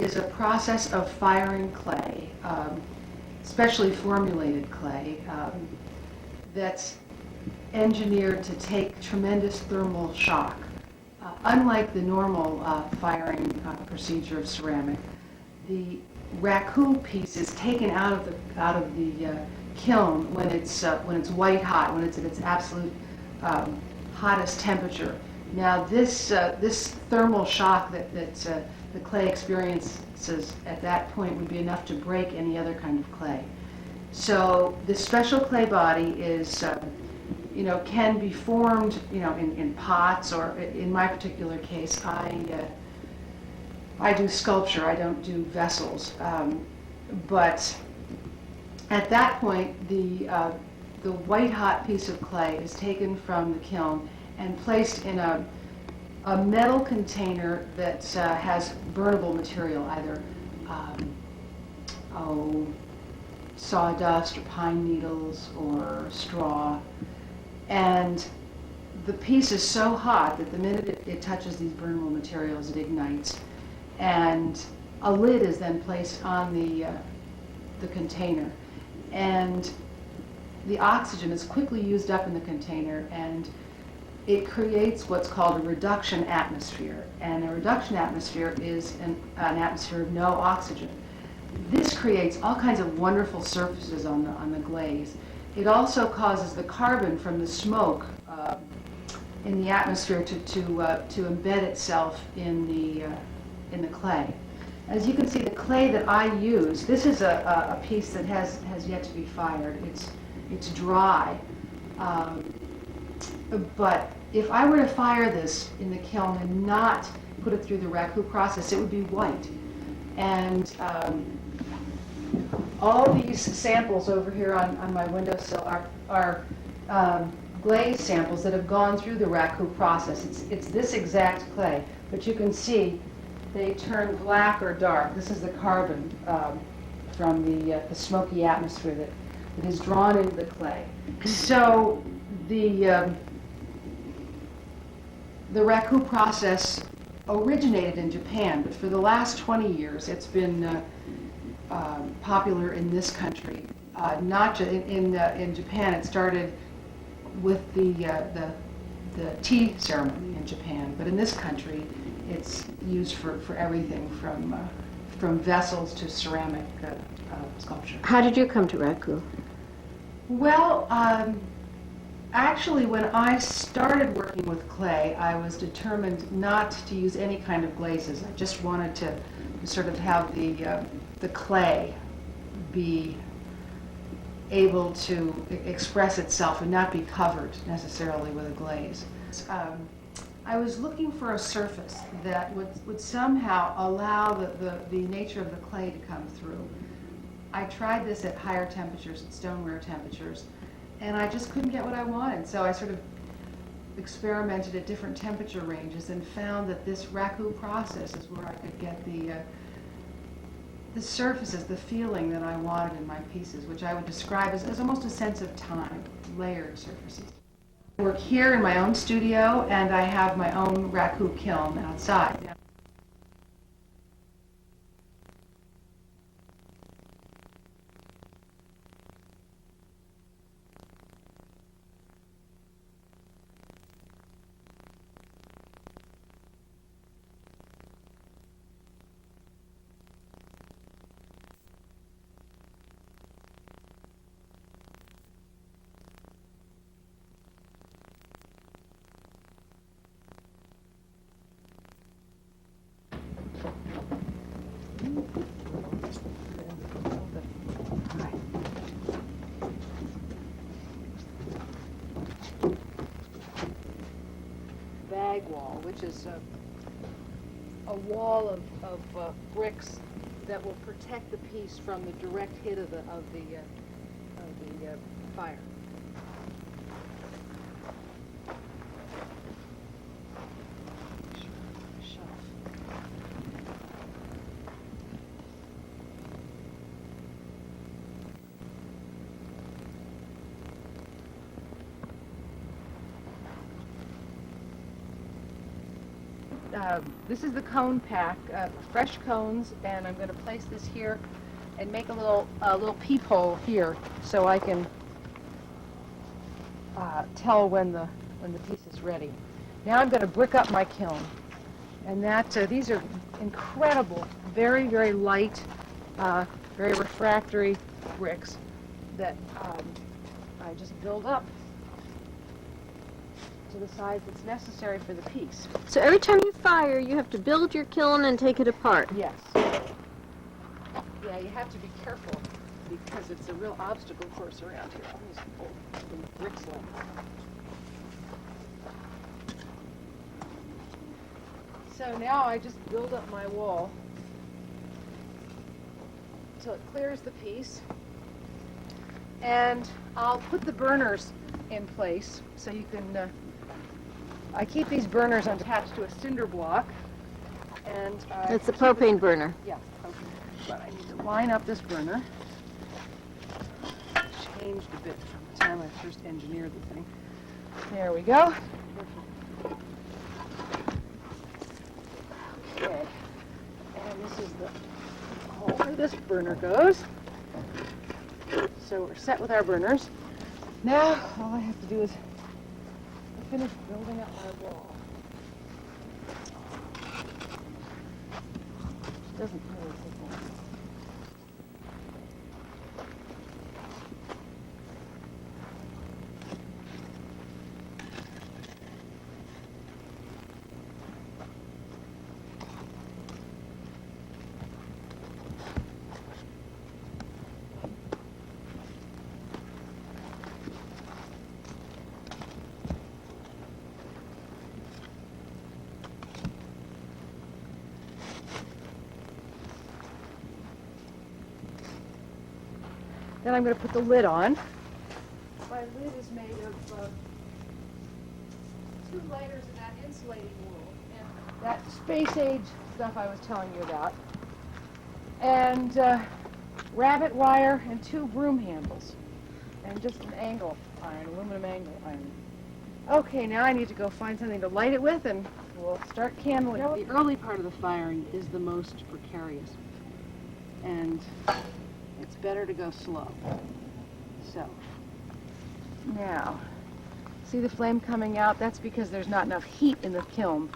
is a process of firing clay, specially formulated clay, that's engineered to take tremendous thermal shock. Unlike the normal firing procedure of ceramic, the RAKU piece is taken out of the kiln when it's white hot, when it's at its absolute hottest temperature. Now this thermal shock that the clay experiences at that point would be enough to break any other kind of clay. So this special clay body is can be formed in pots, or in my particular case I do sculpture. I don't do vessels, but at that point the white hot piece of clay is taken from the kiln and placed in a metal container that has burnable material, either sawdust or pine needles or straw. And the piece is so hot that the minute it touches these burnable materials, it ignites. And a lid is then placed on the container. And the oxygen is quickly used up in the container, and it creates what's called a reduction atmosphere. And a reduction atmosphere is an atmosphere of no oxygen. This creates all kinds of wonderful surfaces on the glaze. It also causes the carbon from the smoke in the atmosphere to embed itself in the clay. As you can see, the clay that I use, this is a piece that has yet to be fired. It's dry. But if I were to fire this in the kiln and not put it through the RAKU process, it would be white. And all these samples over here on my windowsill are glaze samples that have gone through the RAKU process. It's this exact clay, but you can see they turn black or dark. This is the carbon from the smoky atmosphere that is drawn into the clay. So the RAKU process originated in Japan, but for the last 20 years it's been popular in this country. Not just in Japan. It started with the tea ceremony in Japan, but in this country it's used for everything from vessels to ceramic sculpture. How did you come to RAKU? Well, actually, when I started working with clay, I was determined not to use any kind of glazes. I just wanted to sort of have the clay be able to express itself and not be covered necessarily with a glaze. I was looking for a surface that would somehow allow the nature of the clay to come through. I tried this at higher temperatures, at stoneware temperatures, and I just couldn't get what I wanted. So I sort of experimented at different temperature ranges and found that this RAKU process is where I could get the surfaces, the feeling that I wanted in my pieces, which I would describe as almost a sense of time, layered surfaces. I work here in my own studio, and I have my own RAKU kiln outside. Bag wall, which is a wall of bricks that will protect the piece from the direct hit of the fire. this is the cone pack, fresh cones, and I'm going to place this here and make a little peephole here so I can tell when the piece is ready. Now I'm going to brick up my kiln, and these are incredible, very, very light, very refractory bricks that I just build up to the size that's necessary for the piece. So every time you fire, you have to build your kiln and take it apart. Yes. Yeah, you have to be careful because it's a real obstacle course around here. All these old bricks left. So now I just build up my wall until it clears the piece. And I'll put the burners in place so you can, I keep these burners attached to a cinder block. And It's a propane burner. Yeah, okay. But I need to line up this burner. Changed a bit from the time I first engineered the thing. There we go. Okay. And this is the hole where this burner goes. So we're set with our burners. Now all I have to do is finish building up my wall. Which doesn't really take long. Then I'm going to put the lid on. My lid is made of 2 layers of that insulating wool and that space age stuff I was telling you about, and rabbit wire and 2 broom handles, and just an angle iron, aluminum angle iron. Okay, now I need to go find something to light it with, and we'll start candling. The early part of the firing is the most precarious, and it's better to go slow. So, now, see the flame coming out? That's because there's not enough heat in the kiln.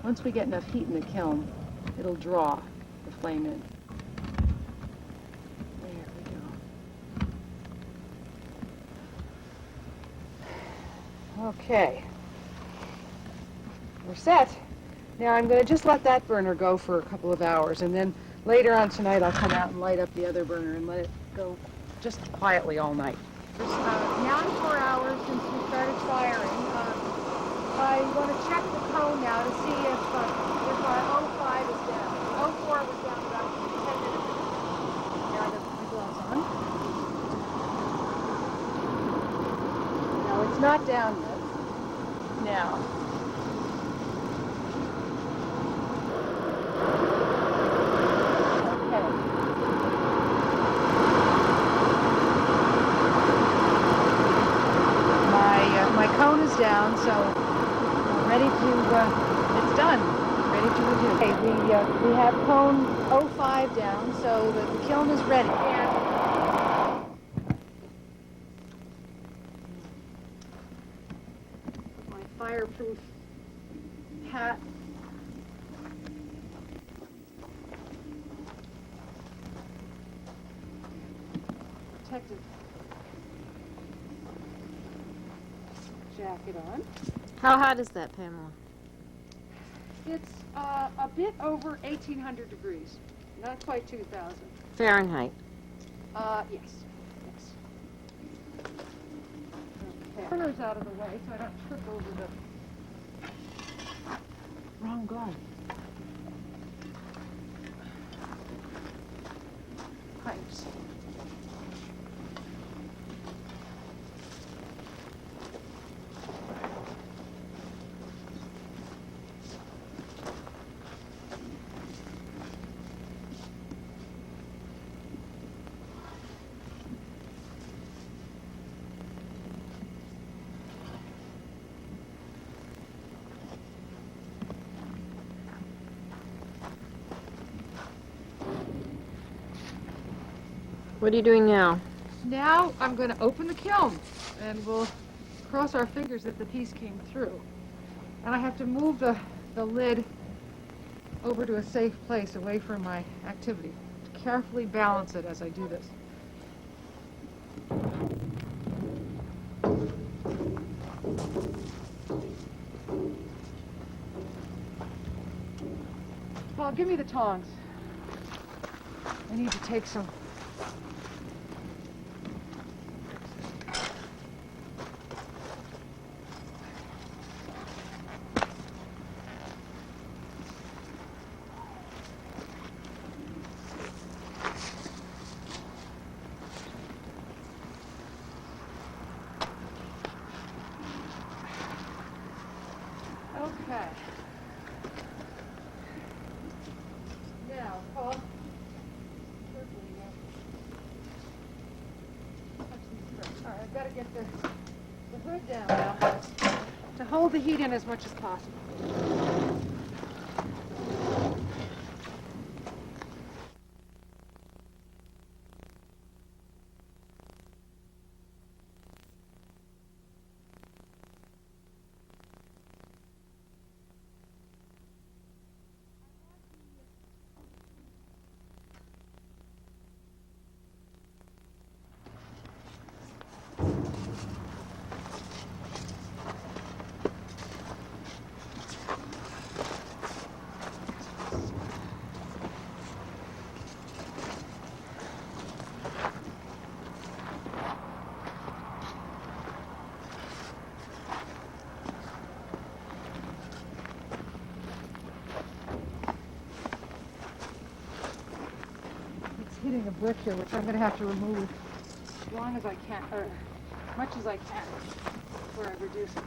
Once we get enough heat in the kiln, it'll draw the flame in. There we go. Okay. We're set. Now I'm going to just let that burner go for a couple of hours, and then later on tonight I'll come out and light up the other burner and let it go just quietly all night. It's now 4 hours since we started firing. I'm going to check the cone now to see if our O5 is down. O4 was down about 10 minutes ago. Now I got my gloves on. No, it's not down yet. Now. Down, so I'm ready to, it's done, ready to review. Okay, we have cone 05 down, so the kiln is ready. And my fireproof hat. Protective jacket on. How hot is that, Pamela? It's a bit over 1,800 degrees, not quite 2,000. Fahrenheit. Yes. Okay. Burner's out of the way so I don't trip over the wrong glove. Pipes. What are you doing now? Now I'm going to open the kiln, and we'll cross our fingers that the piece came through. And I have to move the lid over to a safe place away from my activity. Carefully balance it as I do this. Paul, give me the tongs. I need to take some. Okay. Now, Paul. All right, I've got to get the hood down now to hold the heat in as much as possible. Hitting a brick here, which I'm going to have to remove as long as I can, or as much as I can, before I reduce it.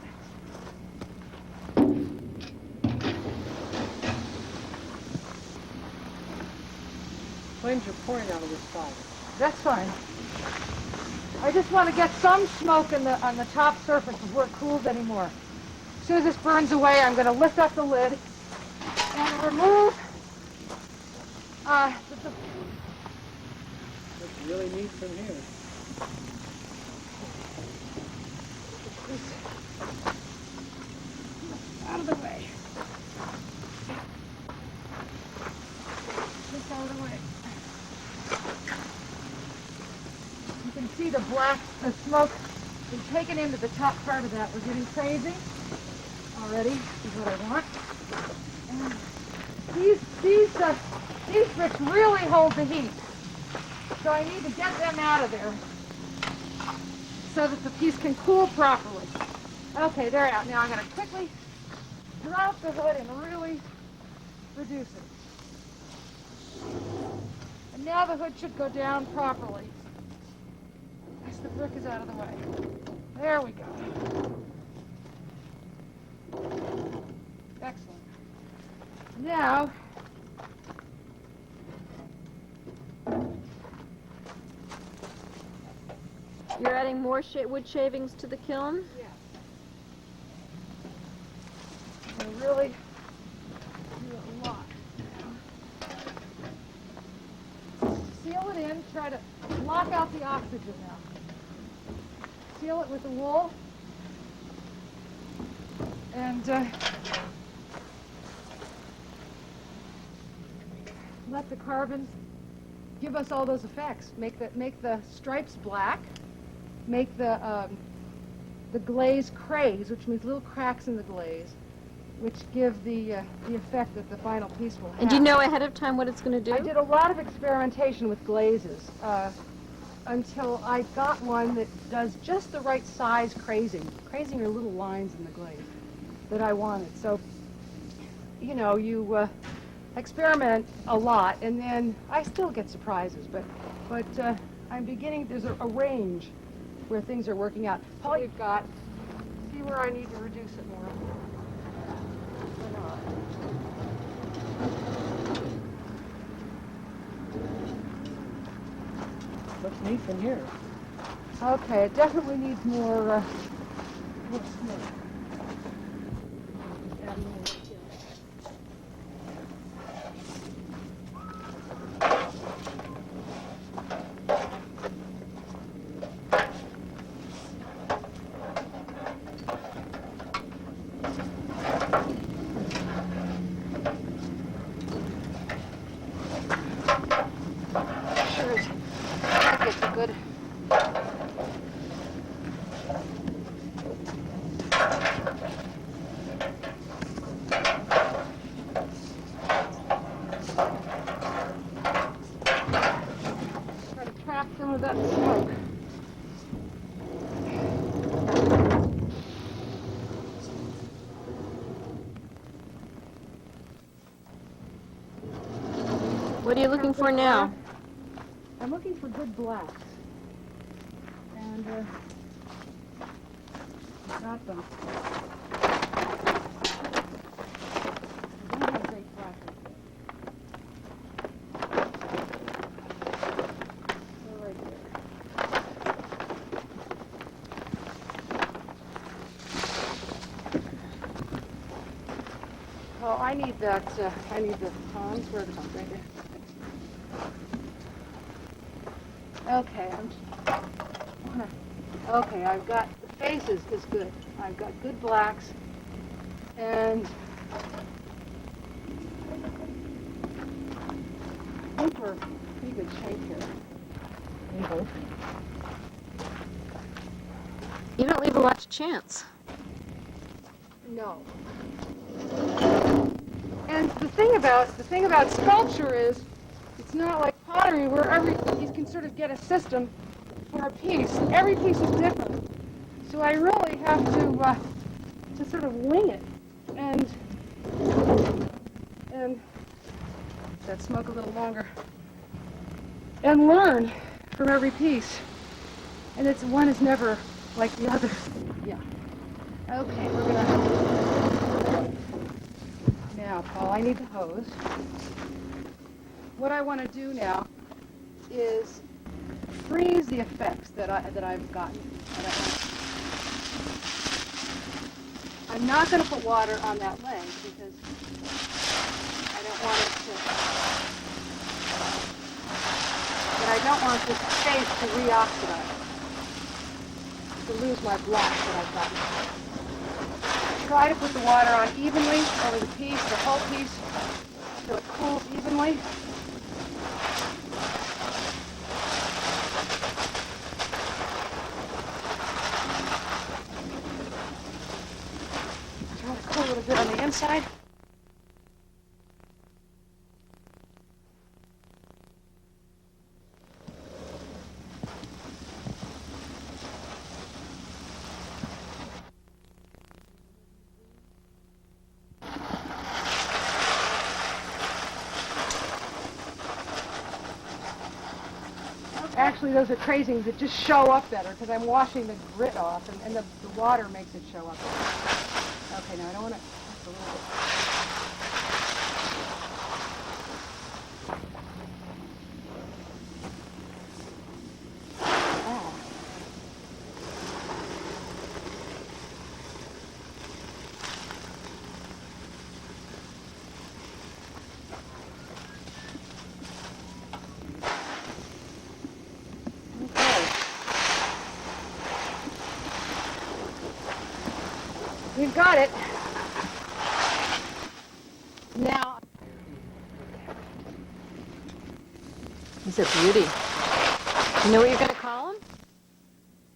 Flames are pouring out of this fire. That's fine. I just want to get some smoke on the top surface before it cools anymore. As soon as this burns away, I'm going to lift up the lid and remove the Looks really neat from here. out of the way. Just out of the way. You can see the smoke is taken into the top part of that. We're getting crazy already, is what I want. And these bricks really hold the heat. So I need to get them out of there so that the piece can cool properly. Okay, they're out. Now I'm going to quickly drop the hood and really reduce it. And now the hood should go down properly as the brick is out of the way. There we go. Excellent. Now, You're adding more wood shavings to the kiln? yeah. I really do a lot. Seal it in, try to block out the oxygen now. Seal it with the wool. And let the carbon give us all those effects. Make the stripes black. Make the glaze craze, which means little cracks in the glaze, which give the effect that the final piece will have. And do you know ahead of time what it's going to do? I did a lot of experimentation with glazes until I got one that does just the right size crazing. Crazing are little lines in the glaze that I wanted. So, you know, you experiment a lot, and then I still get surprises, but I'm beginning, there's a range where things are working out. Paul, you've got, see where I need to reduce it more. Or not. Looks neat from here. Okay, it definitely needs more smoke. Add more material. What are you looking for now? I'm looking for good blacks. And I got them. I don't have great black right there. They're right there. Oh, I need that, I need the tongs. Where are the tongs? Right here. Okay, okay, I've got, the faces is good. I've got good blacks, and I think we're in pretty good shape here. We hope. You don't leave a lot to chance. No. And the thing about sculpture is, it's not like pottery where you can sort of get a system for a piece. Every piece is different. So I really have to sort of wing it and let that smoke a little longer and learn from every piece. And one is never like the other. Yeah. Okay, we're gonna. Now, Paul, I need the hose. What I want to do now is freeze the effects that I've gotten. I'm not going to put water on that leg because I don't want it to. But I don't want this face to reoxidize, to lose my black that I've gotten. Try to put the water on evenly over the piece, the whole piece, so it cools evenly. Try to cool a little bit on the inside. Actually, those are crazings that just show up better because I'm washing the grit off, and the water makes it show up better. Okay, now I don't want to. Just a little bit. Oh. We've got it. Now. He's a beauty. You know what you're going to call him?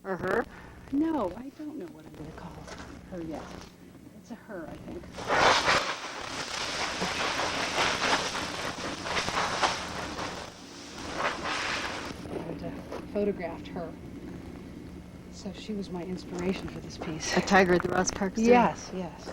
Or her? No, I don't know what I'm going to call her yet. It's a her, I think. I photographed her. So she was my inspiration for this piece. A tiger at the Ross Park Zoo. Yes, yes.